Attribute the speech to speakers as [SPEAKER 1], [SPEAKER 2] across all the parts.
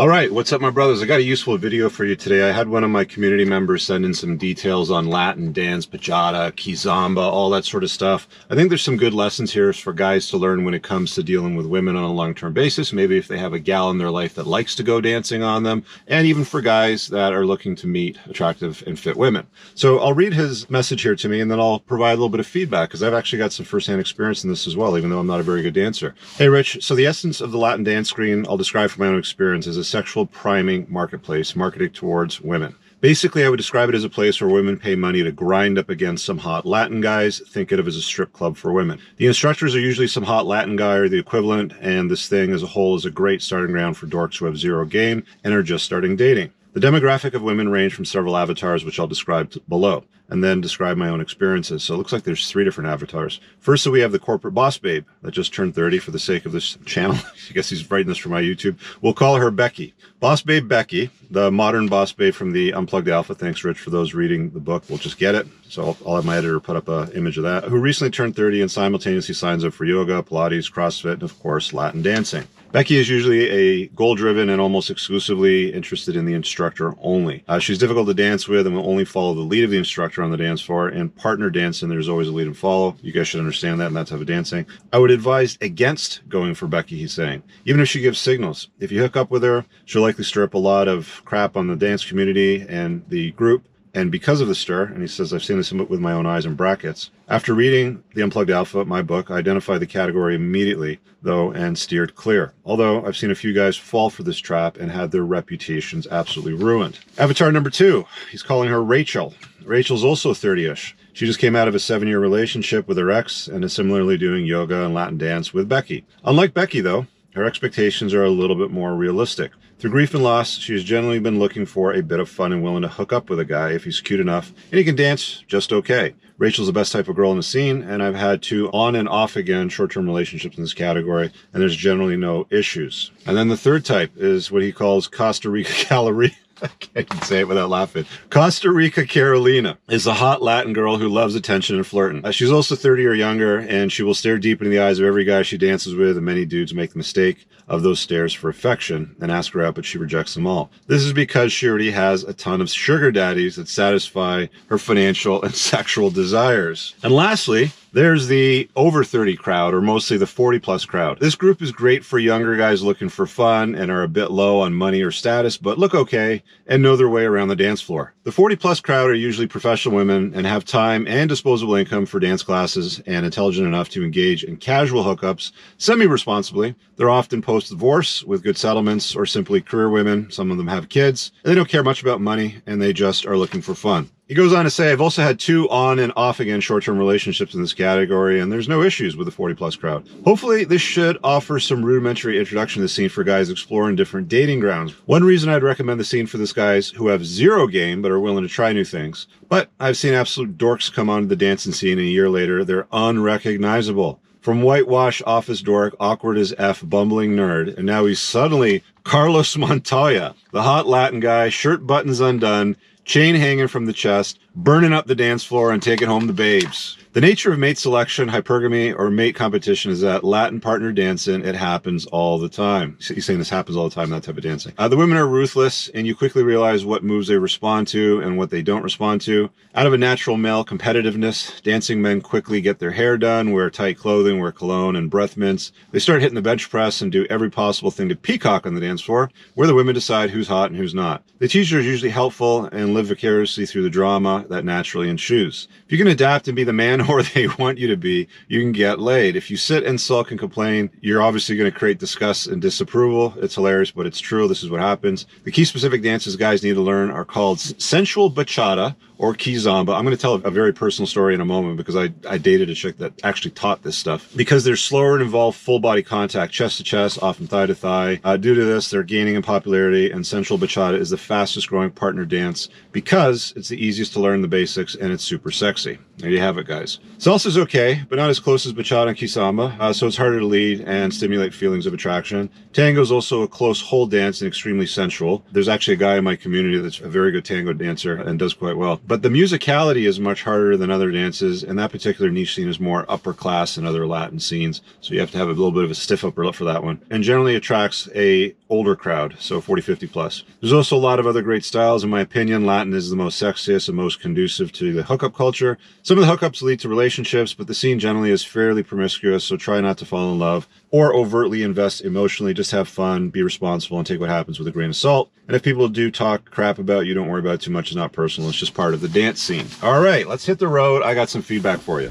[SPEAKER 1] All right, what's up, my brothers? I got a useful video for you today. I had one of my community members send in some details on Latin dance, bachata, kizomba, all that sort of stuff. I think there's some good lessons here for guys to learn when it comes to dealing with women on a long-term basis. Maybe if they have a gal in their life that likes to go dancing on them, and even for guys that are looking to meet attractive and fit women. So I'll read his message here to me, and then I'll provide a little bit of feedback, because I've actually got some firsthand experience in this as well, even though I'm not a very good dancer. Hey, Rich, so the essence of the Latin dance screen, I'll describe from my own experience, is a sexual priming marketplace marketed towards women. Basically, I would describe it as a place where women pay money to grind up against some hot Latin guys. Think of it as a strip club for women. The instructors are usually some hot Latin guy or the equivalent, and this thing as a whole is a great starting ground for dorks who have zero game and are just starting dating. The demographic of women range from several avatars, which I'll describe below, and then describe my own experiences. So it looks like there's 3 different avatars. First, so we have the corporate boss babe that just turned 30 for the sake of this channel. I guess he's writing this for my YouTube. We'll call her Becky. Boss babe Becky, the modern boss babe from the Unplugged Alpha. Thanks, Rich, for those reading the book. We'll just get it. So I'll have my editor put up an image of that. Who recently turned 30 and simultaneously signs up for yoga, Pilates, CrossFit, and of course, Latin dancing. Becky is usually a goal-driven and almost exclusively interested in the instructor only. She's difficult to dance with and will only follow the lead of the instructor on the dance floor. And partner dancing, there's always a lead and follow. You guys should understand that in that type of dancing. I would advise against going for Becky, he's saying. Even if she gives signals. If you hook up with her, she'll likely stir up a lot of crap on the dance community and the group. And because of the stir, and he says, I've seen this with my own eyes in brackets. After reading the Unplugged Alpha, my book, I identified the category immediately, though, and steered clear. Although I've seen a few guys fall for this trap and had their reputations absolutely ruined. Avatar number 2, he's calling her Rachel. Rachel's also 30-ish. She just came out of a 7-year relationship with her ex and is similarly doing yoga and Latin dance with Becky. Unlike Becky, though, her expectations are a little bit more realistic. Through grief and loss, she has generally been looking for a bit of fun and willing to hook up with a guy if he's cute enough and he can dance just okay. Rachel's the best type of girl in the scene, and I've had 2 on and off again short-term relationships in this category, and there's generally no issues. And then the third type is what he calls Costa Rica Calorie. I can't say it without laughing. Costa Rica Carolina is a hot Latin girl who loves attention and flirting. She's also 30 or younger, and she will stare deep into the eyes of every guy she dances with, and many dudes make the mistake of those stares for affection and ask her out, but she rejects them all. This is because she already has a ton of sugar daddies that satisfy her financial and sexual desires. And lastly, there's the over 30 crowd, or mostly the 40-plus crowd. This group is great for younger guys looking for fun and are a bit low on money or status, but look okay and know their way around the dance floor. The 40-plus crowd are usually professional women and have time and disposable income for dance classes and intelligent enough to engage in casual hookups semi-responsibly. They're often post-divorce with good settlements or simply career women. Some of them have kids. They don't care much about money and they just are looking for fun. He goes on to say, I've also had 2 on and off again short-term relationships in this category, and there's no issues with the 40-plus crowd. Hopefully, this should offer some rudimentary introduction to the scene for guys exploring different dating grounds. One reason I'd recommend the scene for this guys who have zero game but are willing to try new things. But I've seen absolute dorks come onto the dancing scene, and a year later, they're unrecognizable. From whitewash office dork, awkward as F, bumbling nerd, and now he's suddenly Carlos Montoya, the hot Latin guy, shirt buttons undone, chain hanging from the chest, burning up the dance floor and taking home the babes. The nature of mate selection, hypergamy, or mate competition is that Latin partner dancing, it happens all the time. He's saying this happens all the time, that type of dancing. The women are ruthless, and you quickly realize what moves they respond to and what they don't respond to. Out of a natural male competitiveness, dancing men quickly get their hair done, wear tight clothing, wear cologne and breath mints. They start hitting the bench press and do every possible thing to peacock on the dance floor, where the women decide who's hot and who's not. The teacher is usually helpful and live vicariously through the drama that naturally ensues. If you can adapt and be the man or they want you to be, you can get laid. If you sit and sulk and complain, you're obviously going to create disgust and disapproval. It's hilarious, but it's true. This is what happens. The key specific dances guys need to learn are called sensual bachata or kizomba. I'm going to tell a very personal story in a moment because I dated a chick that actually taught this stuff. Because they're slower and involve full body contact, chest to chest, often thigh to thigh. Due to this, they're gaining in popularity, and sensual bachata is the fastest growing partner dance because it's the easiest to learn the basics and it's super sexy. There you have it, guys. Salsa's okay, but not as close as bachata and kizomba, so it's harder to lead and stimulate feelings of attraction. Tango is also a close hold dance and extremely sensual. There's actually a guy in my community that's a very good tango dancer and does quite well. But the musicality is much harder than other dances, and that particular niche scene is more upper class than other Latin scenes, so you have to have a little bit of a stiff upper lip for that one. And generally attracts a older crowd, so 40, 50 plus. There's also a lot of other great styles. In my opinion, Latin is the most sexiest and most conducive to the hookup culture. Some of the hookups lead to relationships, but the scene generally is fairly promiscuous, so try not to fall in love or overtly invest emotionally. Just have fun, be responsible, and take what happens with a grain of salt. And if people do talk crap about you, don't worry about it too much. It's not personal. It's just part of the dance scene. All right, let's hit the road. I got some feedback for you.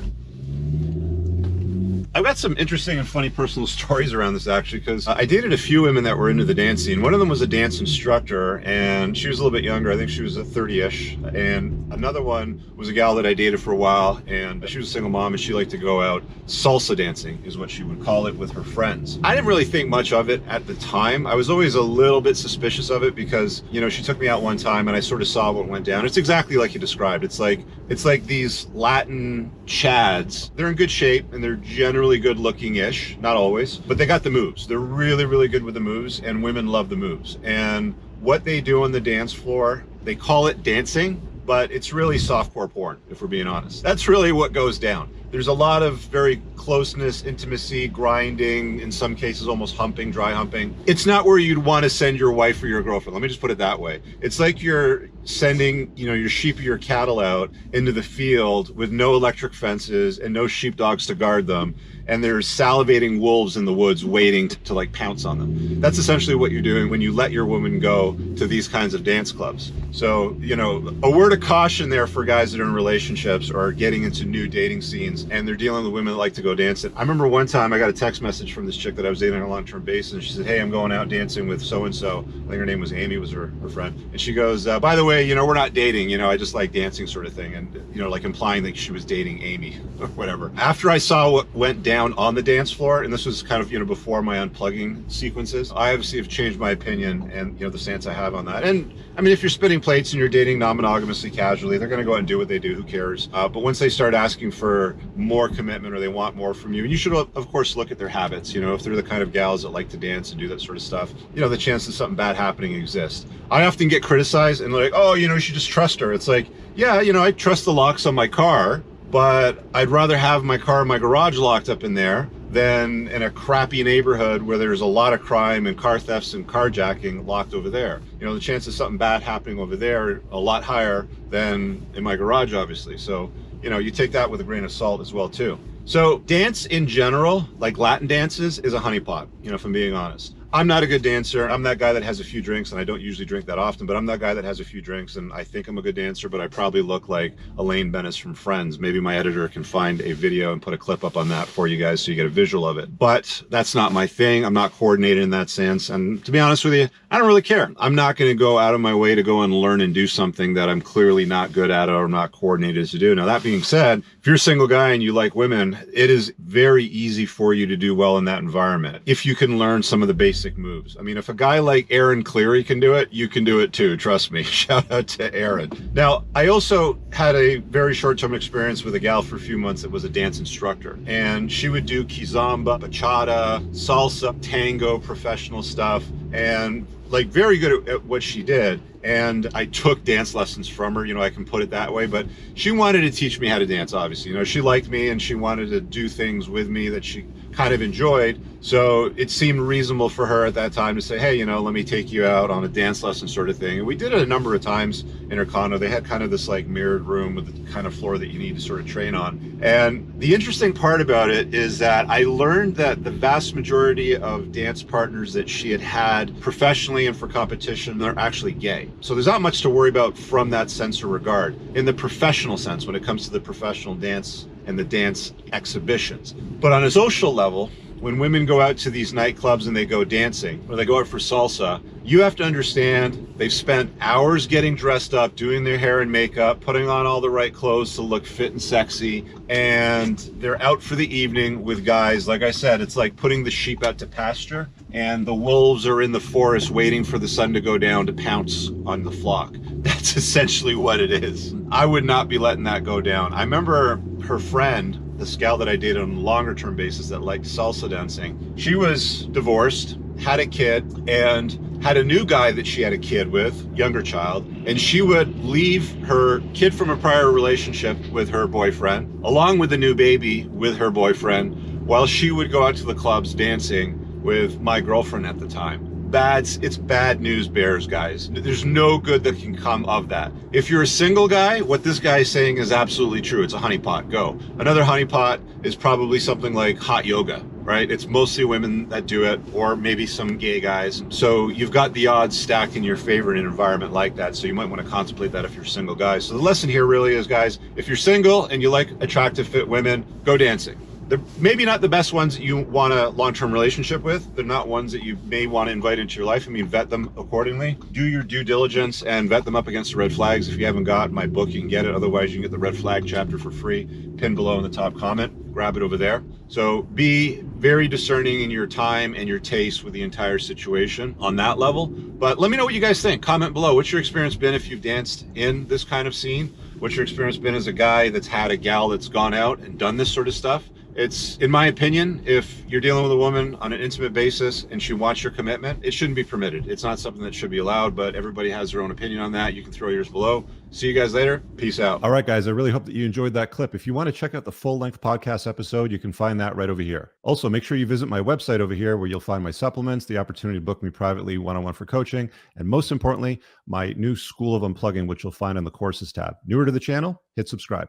[SPEAKER 1] I've got some interesting and funny personal stories around this, actually, because I dated a few women that were into the dance scene. One of them was a dance instructor, and she was a little bit younger. I think she was a 30-ish. And another one was a gal that I dated for a while, and she was a single mom, and she liked to go out salsa dancing, is what she would call it, with her friends. I didn't really think much of it at the time. I was always a little bit suspicious of it because, you know, she took me out one time, and I sort of saw what went down. It's exactly like you described. It's like these Latin chads. They're in good shape, and they're generally good looking-ish, not always, but they got the moves. They're really, really good with the moves, and women love the moves. And what they do on the dance floor, they call it dancing, but it's really softcore porn, if we're being honest. That's really what goes down. There's a lot of very closeness, intimacy, grinding, in some cases almost humping, dry humping. It's not where you'd want to send your wife or your girlfriend. Let me just put it that way. It's like you're sending, you know, your sheep or your cattle out into the field with no electric fences and no sheepdogs to guard them, and there's salivating wolves in the woods waiting to like pounce on them. That's essentially what you're doing when you let your woman go to these kinds of dance clubs. So, you know, a word of caution there for guys that are in relationships or are getting into new dating scenes and they're dealing with women that like to go dancing. I remember one time I got a text message from this chick that I was dating on a long-term basis, and she said, hey, I'm going out dancing with so-and-so. I think her name was Amy, was her friend. And she goes, by the way, you know, we're not dating, you know, I just like dancing, sort of thing. And, you know, like implying that she was dating Amy or whatever. After I saw what went down on the dance floor, and this was kind of, you know, before my unplugging sequences, I obviously have changed my opinion and, you know, the stance I have on that. And I mean, if you're spinning plates and you're dating non-monogamously, casually, they're going to go out and do what they do, who cares? But once they start asking for more commitment or they want more from you, and you should of course look at their habits. You know, if they're the kind of gals that like to dance and do that sort of stuff, you know, the chance that something bad happening exists. I often get criticized and like, oh, you know, you should just trust her. It's like, yeah, you know, I trust the locks on my car, but I'd rather have my car in my garage locked up in there than in a crappy neighborhood where there's a lot of crime and car thefts and carjacking locked over there. You know, the chance of something bad happening over there are a lot higher than in my garage, obviously. So, you know, you take that with a grain of salt as well, too. So dance in general, like Latin dances, is a honeypot, you know, if I'm being honest. I'm not a good dancer. I'm that guy that has a few drinks, and I don't usually drink that often, but I'm that guy that has a few drinks, and I think I'm a good dancer, but I probably look like Elaine Bennis from Friends. Maybe my editor can find a video and put a clip up on that for you guys so you get a visual of it. But that's not my thing. I'm not coordinated in that sense, and to be honest with you, I don't really care. I'm not going to go out of my way to go and learn and do something that I'm clearly not good at or not coordinated to do. Now, that being said, if you're a single guy and you like women, it is very easy for you to do well in that environment if you can learn some of the basic moves. I mean, if a guy like Aaron Cleary can do it, you can do it too, trust me. Shout out to Aaron. Now, I also had a very short-term experience with a gal for a few months that was a dance instructor, and she would do kizomba, bachata, salsa, tango, professional stuff, and like very good at what she did. And I took dance lessons from her, you know, I can put it that way, but she wanted to teach me how to dance, obviously. You know, she liked me and she wanted to do things with me that she kind of enjoyed. So it seemed reasonable for her at that time to say, hey, you know, let me take you out on a dance lesson sort of thing. And we did it a number of times in her condo. They had kind of this like mirrored room with the kind of floor that you need to sort of train on. And the interesting part about it is that I learned that the vast majority of dance partners that she had professionally and for competition are actually gay. So there's not much to worry about from that sense or regard. In the professional sense, when it comes to the professional dance and the dance exhibitions. But on a social level, when women go out to these nightclubs and they go dancing, or they go out for salsa, you have to understand they've spent hours getting dressed up, doing their hair and makeup, putting on all the right clothes to look fit and sexy, and they're out for the evening with guys. Like I said, it's like putting the sheep out to pasture, and the wolves are in the forest waiting for the sun to go down to pounce on the flock. That's essentially what it is. I would not be letting that go down. I remember her friend, this gal that I dated on a longer term basis that liked salsa dancing. She was divorced, had a kid, and had a new guy that she had a kid with, younger child, and she would leave her kid from a prior relationship with her boyfriend, along with the new baby with her boyfriend, while she would go out to the clubs dancing with my girlfriend at the time. It's bad news bears, guys. There's no good that can come of that. If you're a single guy, what this guy is saying is absolutely true. It's a honeypot, go. Another honeypot is probably something like hot yoga, right? It's mostly women that do it, or maybe some gay guys. So you've got the odds stacked in your favor in an environment like that. So you might want to contemplate that if you're a single guy. So the lesson here really is, guys, if you're single and you like attractive, fit women, go dancing. They're maybe not the best ones that you want a long-term relationship with. They're not ones that you may want to invite into your life. I mean, vet them accordingly. Do your due diligence and vet them up against the red flags. If you haven't got my book, you can get it. Otherwise, you can get the red flag chapter for free, pinned below in the top comment. Grab it over there. So be very discerning in your time and your taste with the entire situation on that level. But let me know what you guys think. Comment below. What's your experience been if you've danced in this kind of scene? What's your experience been as a guy that's had a gal that's gone out and done this sort of stuff? It's, in my opinion, if you're dealing with a woman on an intimate basis and she wants your commitment, it shouldn't be permitted. It's not something that should be allowed, but everybody has their own opinion on that. You can throw yours below. See you guys later. Peace out. All right, guys, I really hope that you enjoyed that clip. If you want to check out the full-length podcast episode, you can find that right over here. Also, make sure you visit my website over here where you'll find my supplements, the opportunity to book me privately one-on-one for coaching, and most importantly, my new School of Unplugging, which you'll find on the courses tab. Newer to the channel, hit subscribe.